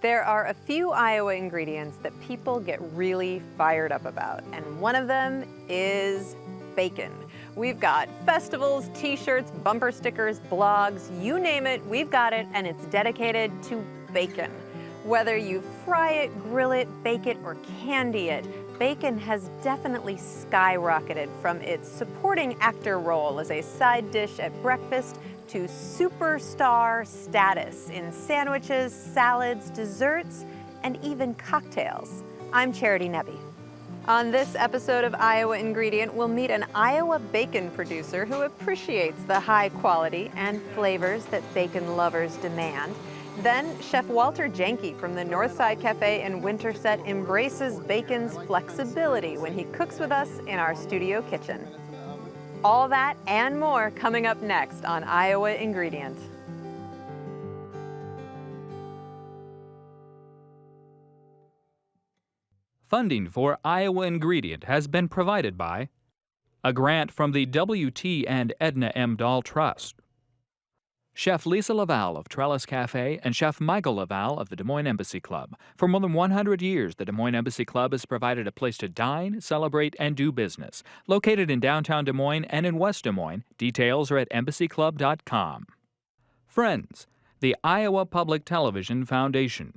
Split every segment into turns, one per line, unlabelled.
There are a few Iowa ingredients that people get really fired up about, and one of them is bacon. We've got festivals, t-shirts, bumper stickers, blogs, you name it, we've got it, and it's dedicated to bacon. Whether you fry it, grill it, bake it, or candy it, bacon has definitely skyrocketed from its supporting actor role as a side dish at breakfast to superstar status in sandwiches, salads, desserts, and even cocktails. I'm Charity Nebbe. On this episode of Iowa Ingredient, we'll meet an Iowa bacon producer who appreciates the high quality and flavors that bacon lovers demand. Then, Chef Walter Jahncke from the Northside Cafe in Winterset embraces bacon's flexibility when he cooks with us in our studio kitchen. All that and more coming up next on Iowa Ingredient.
Funding for Iowa Ingredient has been provided by a grant from the W.T. and Edna M. Dahl Trust, Chef Lisa Laval of Trellis Cafe, and Chef Michael Laval of the Des Moines Embassy Club. For more than 100 years, the Des Moines Embassy Club has provided a place to dine, celebrate, and do business. Located in downtown Des Moines and in West Des Moines, details are at embassyclub.com. Friends, the Iowa Public Television Foundation.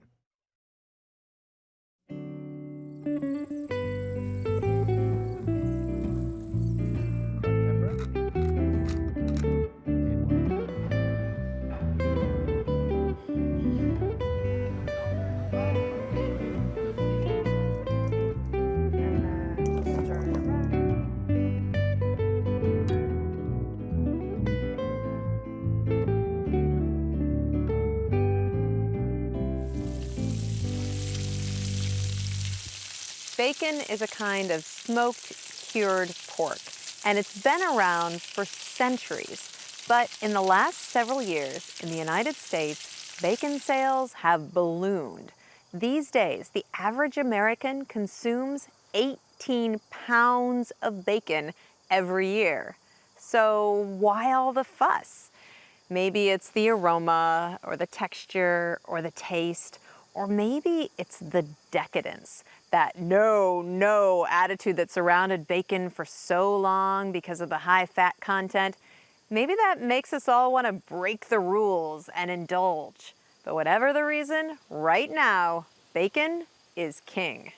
Bacon is a kind of smoked, cured pork, and it's been around for centuries. But in the last several years in the United States, bacon sales have ballooned. These days, the average American consumes 18 pounds of bacon every year. So why all the fuss? Maybe it's the aroma, or the texture, or the taste, or maybe it's the decadence. That no attitude that surrounded bacon for so long because of the high fat content. Maybe that makes us all want to break the rules and indulge. But whatever the reason, right now, bacon is king.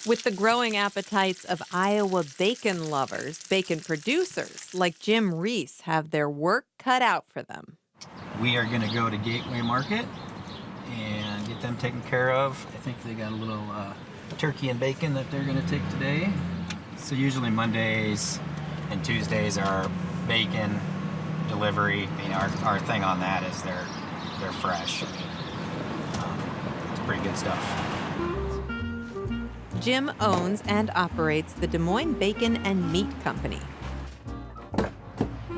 With the growing appetites of Iowa bacon lovers, bacon producers like Jim Reese have their work cut out for them.
We are going to go to Gateway Market and get them taken care of. I think they got a little turkey and bacon that they're going to take today. So usually Mondays and Tuesdays are bacon delivery. I mean, our thing on that is they're fresh. It's pretty good stuff.
Jim owns and operates the Des Moines Bacon and Meat Company.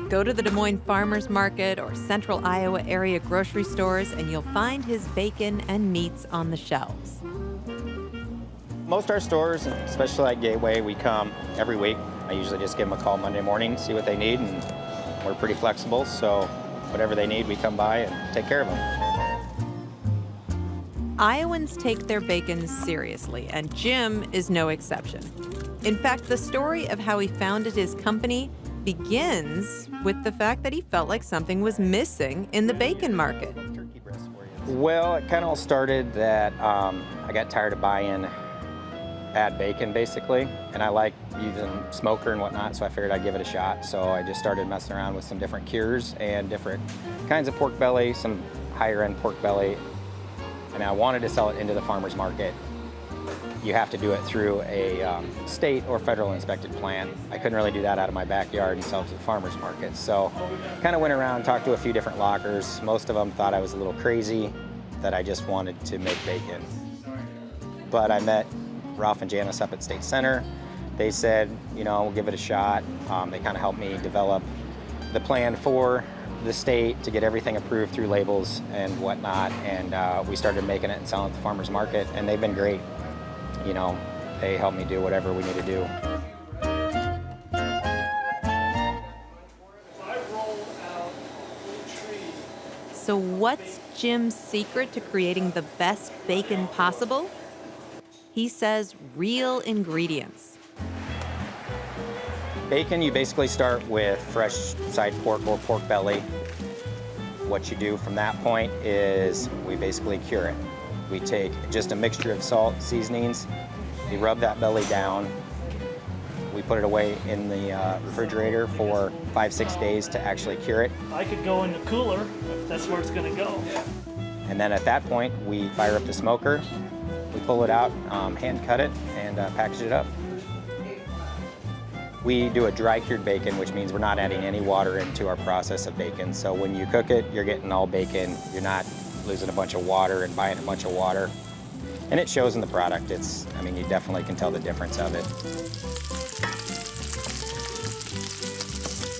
Go to the Des Moines Farmers Market or Central Iowa area grocery stores and you'll find his bacon and meats on the shelves.
Most of our stores, especially like Gateway, we come every week. I usually just give them a call Monday morning, see what they need, and we're pretty flexible, so whatever they need, we come by and take care of them.
Iowans take their bacon seriously, and Jim is no exception. In fact, the story of how he founded his company begins with the fact that he felt like something was missing in the bacon market.
Well, it kind of all started that I got tired of buying bad bacon, basically, and I like using smoker and whatnot, so I figured I'd give it a shot. So I just started messing around with some different cures and different kinds of pork belly, some higher-end pork belly. And I wanted to sell it into the farmer's market. You have to do it through a state or federal inspected plant. I couldn't really do that out of my backyard and sell it to the farmer's market. So kind of went around, talked to a few different lockers. Most of them thought I was a little crazy, that I just wanted to make bacon. But I met Ralph and Janice up at State Center. They said, we'll give it a shot. They kind of helped me develop the plan for the state to get everything approved through labels and whatnot, and we started making it and selling it at the farmer's market, and they've been great. they help me do whatever we need to do.
So what's Jim's secret to creating the best bacon possible? He says real ingredients.
Bacon, you basically start with fresh side pork or pork belly. What you do from that point is we basically cure it. We take just a mixture of salt, seasonings, we rub that belly down, we put it away in the refrigerator for 5-6 days to actually cure it.
I could go in the cooler if that's where it's going to go.
And then at that point, we fire up the smoker, we pull it out, hand cut it, and package it up. We do a dry cured bacon, which means we're not adding any water into our process of bacon. So when you cook it, you're getting all bacon. You're not losing a bunch of water and buying a bunch of water. And it shows in the product. I mean, you definitely can tell the difference of it.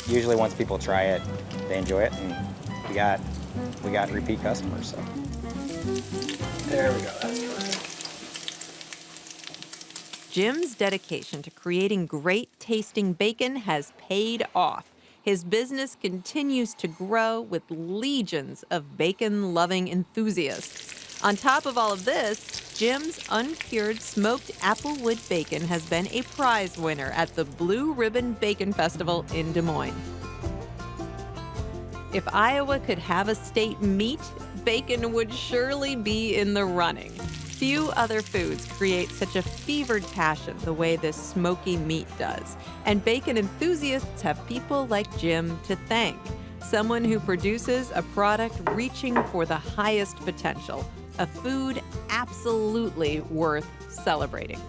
Usually once people try it, they enjoy it, and we got repeat customers, so.
There we go, that's perfect.
Jim's dedication to creating great tasting bacon has paid off. His business continues to grow with legions of bacon-loving enthusiasts. On top of all of this, Jim's uncured smoked applewood bacon has been a prize winner at the Blue Ribbon Bacon Festival in Des Moines. If Iowa could have a state meat, bacon would surely be in the running. Few other foods create such a fevered passion the way this smoky meat does. And bacon enthusiasts have people like Jim to thank. Someone who produces a product reaching for the highest potential. A food absolutely worth celebrating.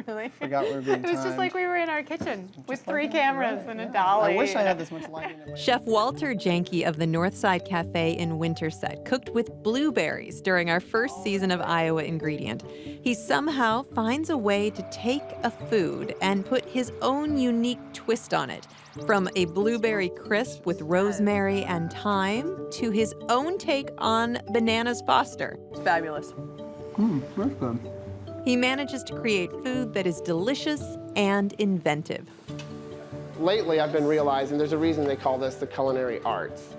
Really?
Forgot we were being
It was just
timed.
like we were in our kitchen with 3 cameras and a dolly.
I wish I had this much lighting in my
Chef Walter Jahncke of the Northside Cafe in Winterset cooked with blueberries during our first season of Iowa Ingredient. He somehow finds a way to take a food and put his own unique twist on it. From a blueberry crisp with rosemary and thyme to his own take on bananas Foster.
It's fabulous.
That's good.
He manages to create food that is delicious and inventive.
Lately, I've been realizing there's a reason they call this the culinary arts.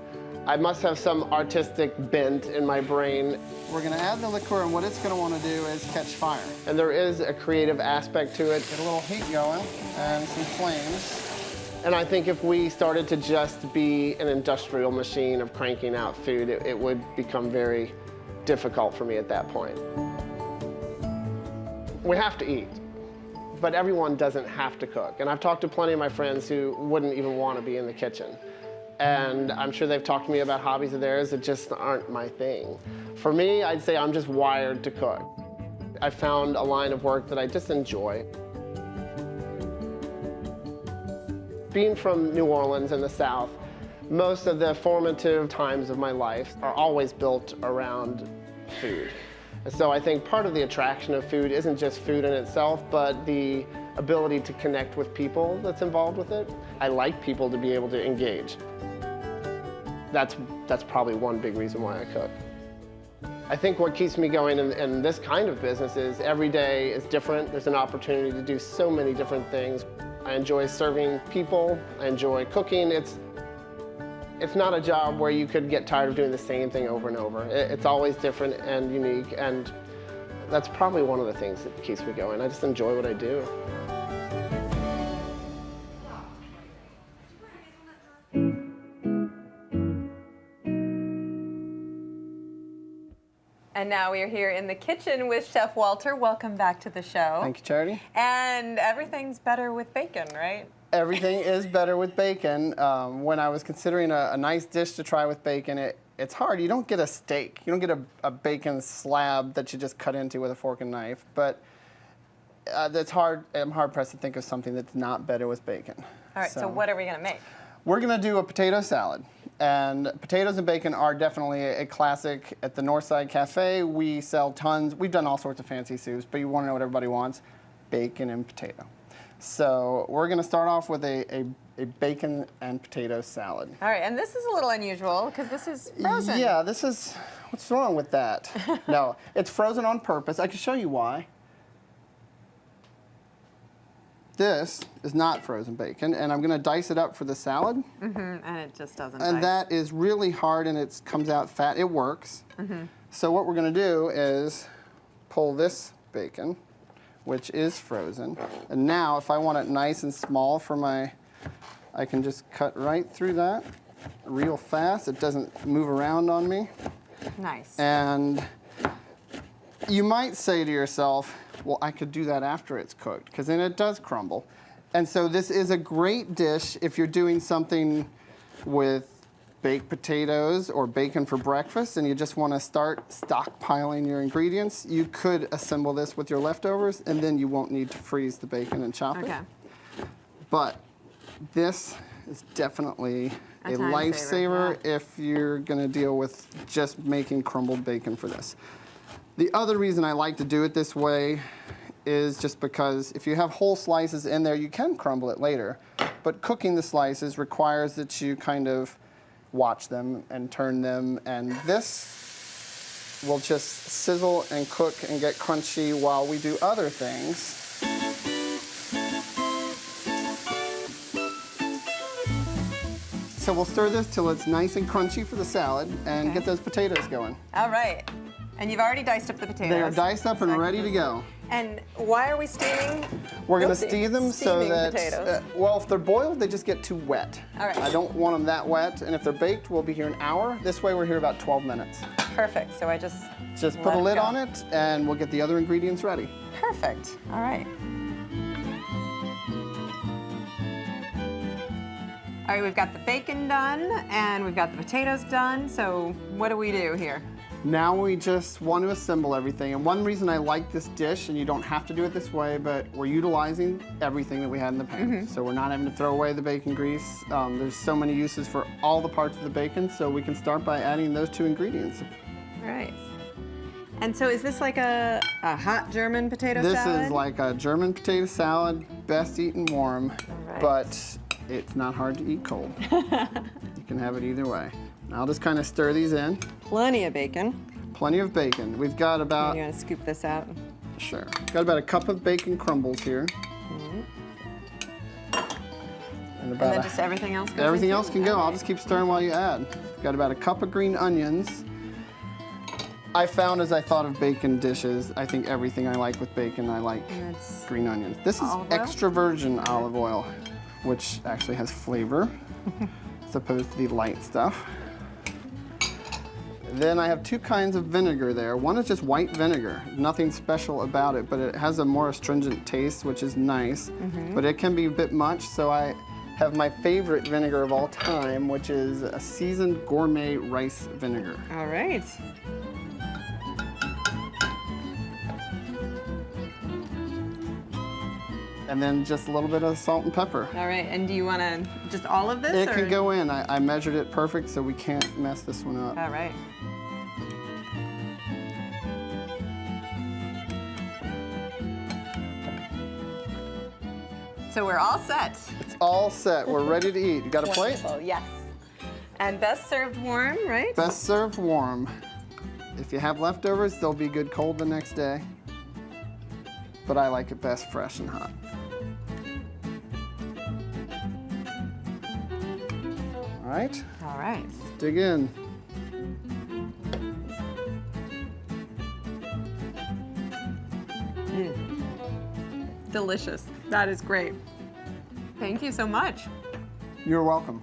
I must have some artistic bent in my brain.
We're gonna add the liqueur, and what it's gonna wanna do is catch fire.
And there is a creative aspect to it.
Get a little heat going and some flames.
And I think if we started to just be an industrial machine of cranking out food, it would become very difficult for me at that point. We have to eat, but everyone doesn't have to cook. And I've talked to plenty of my friends who wouldn't even want to be in the kitchen. And I'm sure they've talked to me about hobbies of theirs that just aren't my thing. For me, I'd say I'm just wired to cook. I found a line of work that I just enjoy. Being from New Orleans in the South, most of the formative times of my life are always built around food. So I think part of the attraction of food isn't just food in itself, but the ability to connect with people that's involved with it. I like people to be able to engage. That's probably one big reason why I cook. I think what keeps me going in this kind of business is every day is different. There's an opportunity to do so many different things. I enjoy serving people. I enjoy cooking. It's not a job where you could get tired of doing the same thing over and over. It's always different and unique, and that's probably one of the things that keeps me going. I just enjoy what I do.
And now we are here in the kitchen with Chef Walter. Welcome back to the show.
Thank you, Charity.
And everything's better with bacon, right?
Everything is better with bacon. When I was considering a nice dish to try with bacon, it's hard. You don't get a steak. You don't get a bacon slab that you just cut into with a fork and knife. But that's hard. I'm hard-pressed to think of something that's not better with bacon.
All right, so what are we going to make?
We're going to do a potato salad. And potatoes and bacon are definitely a classic. At the Northside Cafe, we sell tons. We've done all sorts of fancy soups, but you want to know what everybody wants? Bacon and potato. So we're going to start off with a a bacon and potato salad.
All right, and this is a little unusual because this is frozen.
Yeah, this is, what's wrong with that? No, it's frozen on purpose. I can show you why. This is not frozen bacon, and I'm gonna dice it up for the salad.
And it just doesn't
And
dice.
that is really hard, and it comes out fat. It works. So what we're gonna do is pull this bacon, which is frozen. And now, if I want it nice and small for my, I can just cut right through that real fast. It doesn't move around on me.
Nice.
And you might say to yourself, well, I could do that after it's cooked, because then it does crumble. And so this is a great dish if you're doing something with baked potatoes or bacon for breakfast and you just want to start stockpiling your ingredients. You could assemble this with your leftovers, and then you won't need to freeze the bacon and chop it. But this is definitely a
time
lifesaver
saver,
if you're going to deal with just making crumbled bacon for this. The other reason I like to do it this way is just because if you have whole slices in there, you can crumble it later. But cooking the slices requires that you kind of watch them and turn them, and this will just sizzle and cook and get crunchy while we do other things. So we'll stir this till it's nice and crunchy for the salad and get those potatoes going.
All right. And you've already diced up the potatoes.
They are diced up and ready to go.
And why are we steaming?
We're going to steam them so
steaming
that,
potatoes.
well, if they're boiled, they just get too wet.
All right.
I don't want them that wet, and if they're baked, we'll be here an hour. This way, we're here about 12 minutes.
Perfect. So I just
Put a lid on it, and we'll get the other ingredients ready.
Perfect. All right. All right, we've got the bacon done, and we've got the potatoes done. So what do we do here?
Now we just want to assemble everything. And one reason I like this dish, and you don't have to do it this way, but we're utilizing everything that we had in the pan. So we're not having to throw away the bacon grease. There's so many uses for all the parts of the bacon, so we can start by adding those two ingredients.
All right. And so is this like a hot German potato salad?
This is like a German potato salad, best eaten warm, but it's not hard to eat cold. You can have it either way. I'll just kind of stir these in.
Plenty of bacon.
Plenty of bacon. We've got about...
You want to scoop this out?
Sure. Got about a cup of bacon crumbles here. And about
then just everything else goes
Everything
into
else can go. I'll just keep stirring while you add. Got about a cup of green onions. I found as I thought of bacon dishes, I think everything I like with bacon, I like green onions. This is extra virgin olive oil, which actually has flavor, as opposed to the light stuff. Then I have two kinds of vinegar there. One is just white vinegar, nothing special about it, but it has a more astringent taste, which is nice, but it can be a bit much, so I have my favorite vinegar of all time, which is a seasoned gourmet rice vinegar.
All right.
And then just a little bit of salt and pepper.
All right, and do you want to just all of this?
It can go in. I measured it perfect, so we can't mess this one up.
All right. So we're all set.
It's all set. We're ready to eat. You got a plate?
Wonderful, yes. And best served warm, right?
Best served warm. If you have leftovers, they'll be good cold the next day. But I like it best fresh and hot. All right.
All right.
Let's dig in.
Delicious. That is great. Thank you so much.
You're welcome.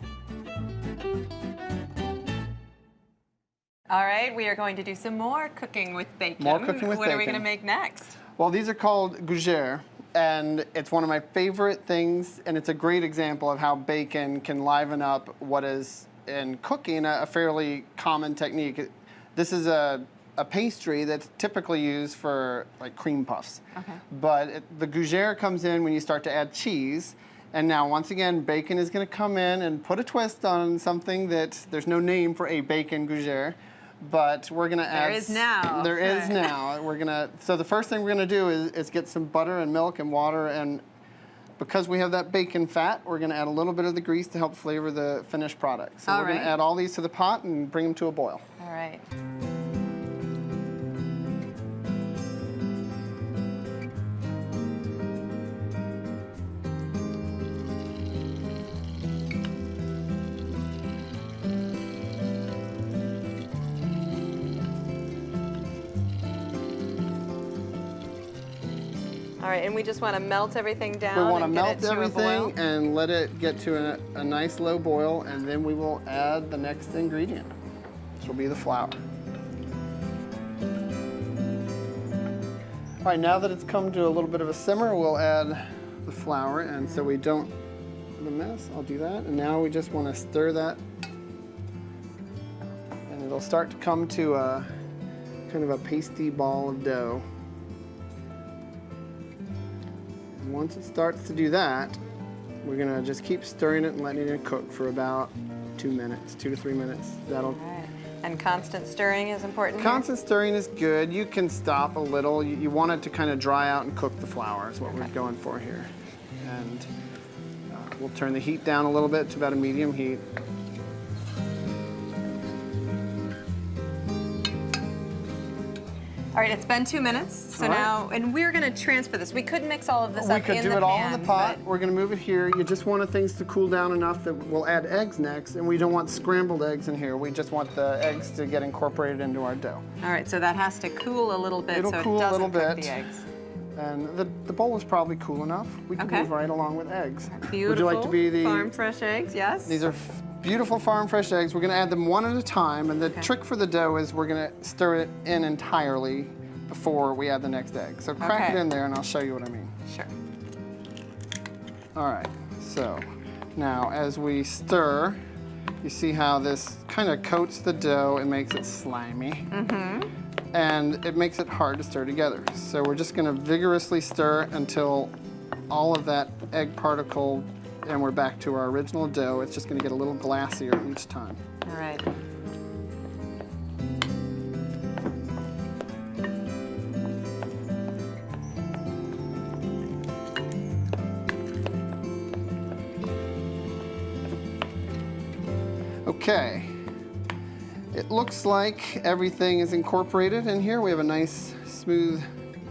All right, we are going to do some more cooking with bacon.
More cooking with
What are we
bacon.
going to make next?
Well, these are called Gujjar, and it's one of my favorite things, and it's a great example of how bacon can liven up what is, in cooking, a fairly common technique. This is a pastry that's typically used for like cream puffs.
Okay.
But the Gujjar comes in when you start to add cheese. And now, once again, bacon is going to come in and put a twist on something that there's no name for a bacon Gujjar. But we're going to add...
There is now.
There is now. We're going to... So the first thing we're going to do is get some butter and milk and water and because we have that bacon fat, we're gonna add a little bit of the grease to help flavor the finished product. So we're gonna add all these to the pot and bring them to a boil.
All right. All right, and we just want to melt everything down.
We want to
and get
melt
it to a boil?
everything and let it get to a nice low boil, and then we will add the next ingredient, which will be the flour. All right, now that it's come to a little bit of a simmer, we'll add the flour, and so we don't have a mess, I'll do that. And now we just want to stir that, and it'll start to come to a kind of a pasty ball of dough. Once it starts to do that, we're gonna just keep stirring it and letting it cook for about 2 minutes, 2 to 3 minutes. That'll.
All right. And constant stirring is important here?
Constant stirring is good. You can stop a little. You want it to kind of dry out and cook the flour is what we're going for here. And we'll turn the heat down a little bit to about a medium heat.
All right, it's been 2 minutes. So now, and we're gonna transfer this. We could mix all of this up in the pan.
We could do it all in the pot. We're gonna move it here. You just want things to cool down enough that we'll add eggs next, and we don't want scrambled eggs in here. We just want the eggs to get incorporated into our dough.
All right, so that has to cool a little bit
It'll
so
cool
it
a
doesn't
little
cook
bit.
the eggs.
And the bowl is probably cool enough. We can move right along with eggs.
Beautiful
Would you like to be the
farm fresh eggs? Yes.
These are beautiful farm fresh eggs. We're gonna add them one at a time, and the trick for the dough is we're gonna stir it in entirely before we add the next egg. So crack it in there and I'll show you what I mean.
Sure.
All right, so now as we stir, you see how this kind of coats the dough and makes it slimy. And it makes it hard to stir together. So we're just gonna vigorously stir until all of that egg particle, and we're back to our original dough. It's just gonna get a little glassier each time.
All right.
Okay, it looks like everything is incorporated in here. We have a nice, smooth,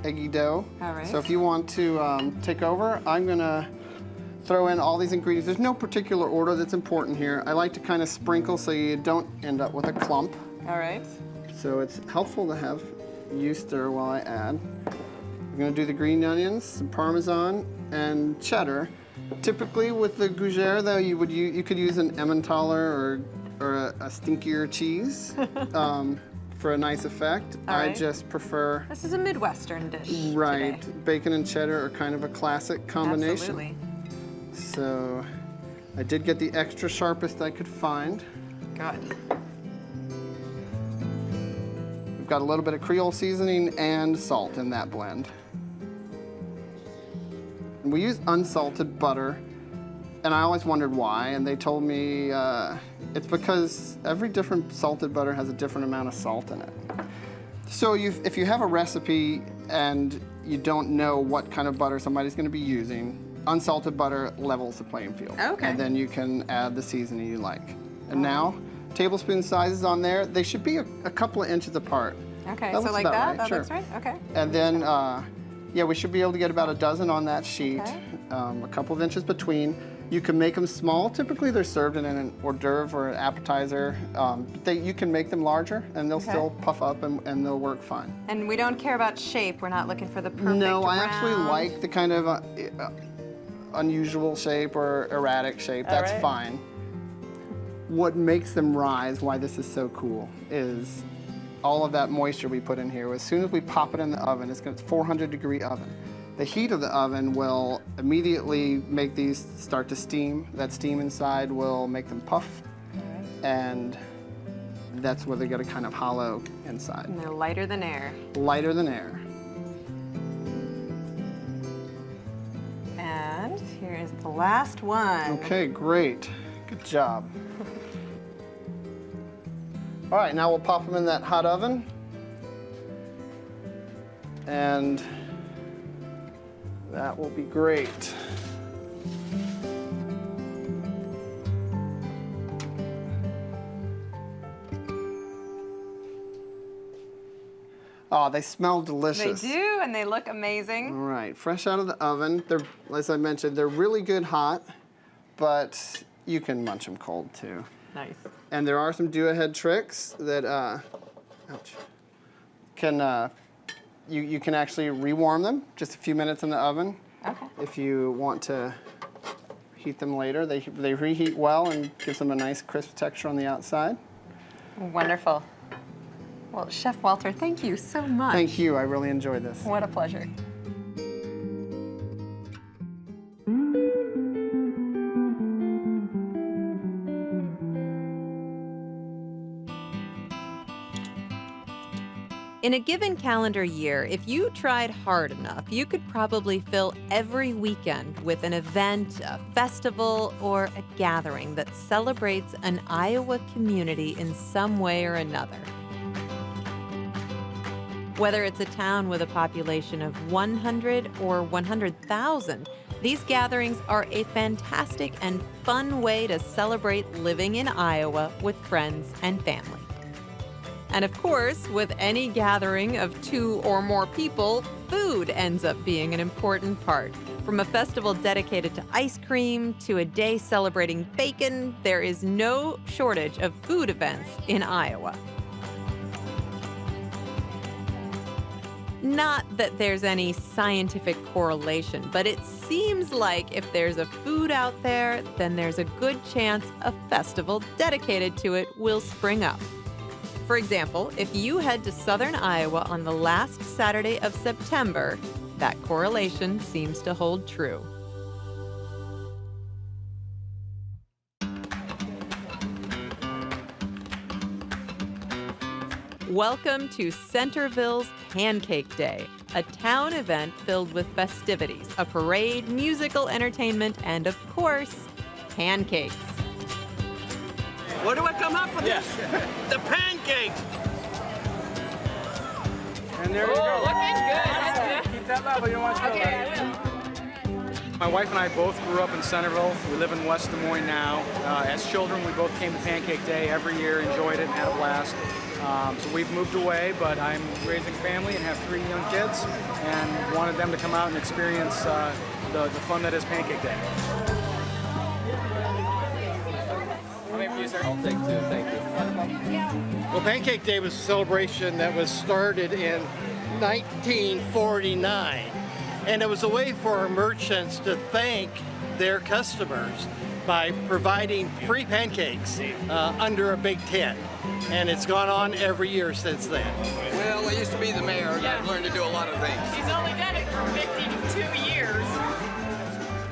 eggy dough.
All right.
So if you want to take over, I'm gonna throw in all these ingredients. There's no particular order that's important here. I like to kind of sprinkle so you don't end up with a clump.
All right.
So it's helpful to have you stir while I add. I'm gonna do the green onions, some Parmesan, and cheddar. Typically with the Gujjar, though, you could use an Emmentaler or a stinkier cheese for a nice effect. I just prefer.
This is a Midwestern dish.
Right,
today.
Bacon and cheddar are kind of a classic combination.
Absolutely.
So I did get the extra sharpest I could find.
Good.
We've got a little bit of Creole seasoning and salt in that blend. And we use unsalted butter, and I always wondered why, and they told me it's because every different salted butter has a different amount of salt in it. So if you have a recipe and you don't know what kind of butter somebody's going to be using, unsalted butter levels the playing field.
Okay.
And then you can add the seasoning you like. And now, tablespoon sizes on there, they should be a couple of inches apart.
Okay,
That
so
looks
like
about
that?
right,
That
sure.
looks right? Okay.
And then, yeah, we should be able to get about a dozen on that sheet,
Okay.
a couple of inches between. You can make them small. Typically, they're served in an hors d'oeuvre or an appetizer. You can make them larger, and they'll still puff up, and they'll work fine.
And we don't care about shape. We're not looking for the perfect
No, I actually
round.
like the kind of unusual shape or erratic shape. That's
right.
fine. What makes them rise, why this is so cool, is all of that moisture we put in here. As soon as we pop it in the oven, it's a 400-degree oven. The heat of the oven will immediately make these start to steam. That steam inside will make them puff, and that's where they get a kind of hollow inside.
And they're lighter than air.
Lighter than air.
And here is the last one.
Okay, great. Good job. All right, now we'll pop them in that hot oven. And that will be great. Oh, they smell delicious.
They do, and they look amazing.
All right, fresh out of the oven. They're, as I mentioned, they're really good hot, but you can munch them cold too.
Nice.
And there are some do-ahead tricks that you can actually rewarm them just a few minutes in the oven.
Okay.
If you want to heat them later, they reheat well and gives them a nice crisp texture on the outside.
Wonderful. Well, Chef Walter, thank you so much.
Thank you. I really enjoyed this.
What a pleasure. In a given calendar year, if you tried hard enough, you could probably fill every weekend with an event, a festival, or a gathering that celebrates an Iowa community in some way or another. Whether it's a town with a population of 100 or 100,000, these gatherings are a fantastic and fun way to celebrate living in Iowa with friends and family. And of course, with any gathering of 2 or more people, food ends up being an important part. From a festival dedicated to ice cream to a day celebrating bacon, there is no shortage of food events in Iowa. Not that there's any scientific correlation, but it seems like if there's a food out there, then there's a good chance a festival dedicated to it will spring up. For example, if you head to southern Iowa on the last Saturday of September, that correlation seems to hold true. Welcome to Centerville's Pancake Day, a town event filled with festivities, a parade, musical entertainment, and of course, pancakes.
Where do I come up with this? The pancakes.
And there you go.
Looking good. That's good.
Keep that level. You don't want to go. My wife and I both grew up in Centerville. We live in West Des Moines now. As children, we both came to Pancake Day every year, enjoyed it, and had a blast. So we've moved away, but I'm raising family and have 3 young kids, and wanted them to come out and experience the fun that is Pancake Day.
I'll take 2, thank you. Well, Pancake Day was a celebration that was started in 1949, and it was a way for our merchants to thank their customers by providing free pancakes under a big tent, and it's gone on every year since then.
Well, I used to be the mayor, and I've learned to do a lot of things.
He's only done it for 52 years.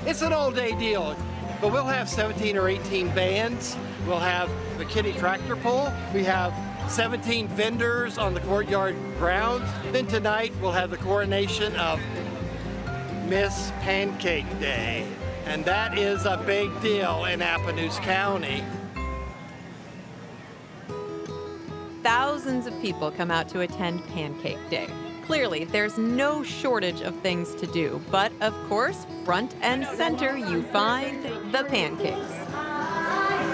It's an all-day deal, but we'll have 17 or 18 bands. We'll have the kiddie tractor pull. We have 17 vendors on the courtyard grounds. Then tonight we'll have the coronation of Miss Pancake Day. And that is a big deal in Appanoose County.
Thousands of people come out to attend Pancake Day. Clearly, there's no shortage of things to do, but of course, front and center, you find the pancakes.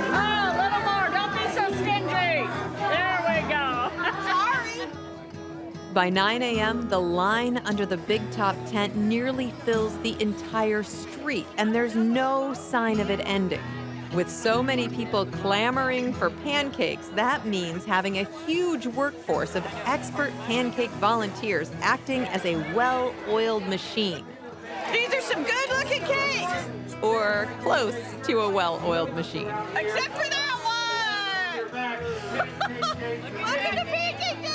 Oh, a little more. Don't be so stingy. There we go. Sorry.
By 9 a.m., the line under the big top tent nearly fills the entire street, and there's no sign of it ending. With so many people clamoring for pancakes, that means having a huge workforce of expert pancake volunteers acting as a well-oiled machine.
These are some good-looking cakes.
Or close to a well-oiled machine.
Except for that one. Look at the Pancake Day.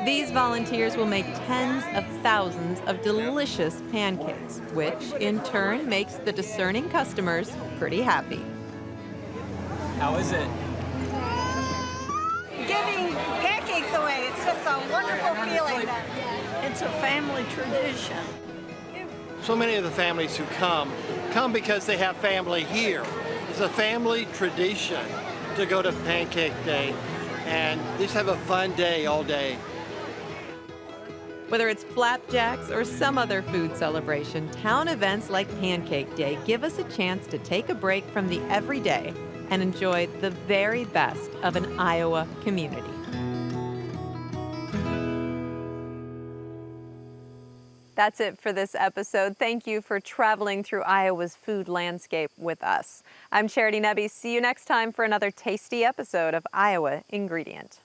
These volunteers will make tens of thousands of delicious pancakes, which in turn makes the discerning customers pretty happy.
How is it?
Giving pancakes away, it's just a wonderful feeling. It's a family tradition.
So many of the families who come because they have family here. It's a family tradition to go to Pancake Day and just have a fun day all day.
Whether it's flapjacks or some other food celebration, town events like Pancake Day give us a chance to take a break from the everyday and enjoy the very best of an Iowa community. That's it for this episode. Thank you for traveling through Iowa's food landscape with us. I'm Charity Nebbe. See you next time for another tasty episode of Iowa Ingredient.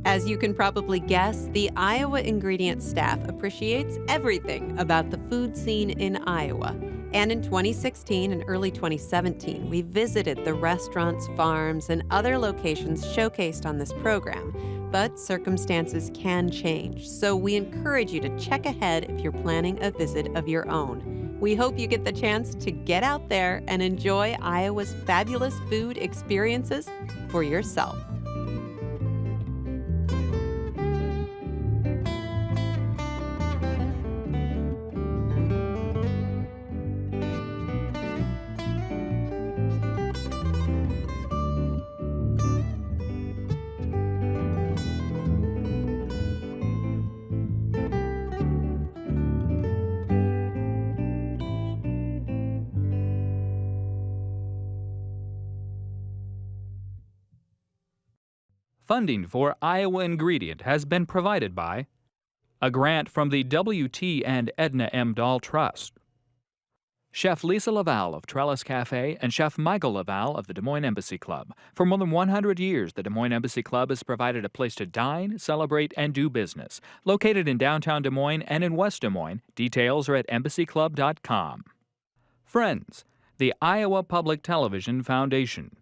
As you can probably guess, the Iowa Ingredient staff appreciates everything about the food scene in Iowa. And in 2016 and early 2017, we visited the restaurants, farms, and other locations showcased on this program. But circumstances can change, so we encourage you to check ahead if you're planning a visit of your own. We hope you get the chance to get out there and enjoy Iowa's fabulous food experiences for yourself.
Funding for Iowa Ingredient has been provided by a grant from the W.T. and Edna M. Dahl Trust, Chef Lisa Laval of Trellis Cafe and Chef Michael Laval of the Des Moines Embassy Club. For more than 100 years, the Des Moines Embassy Club has provided a place to dine, celebrate, and do business. Located in downtown Des Moines and in West Des Moines, details are at embassyclub.com. Friends, the Iowa Public Television Foundation.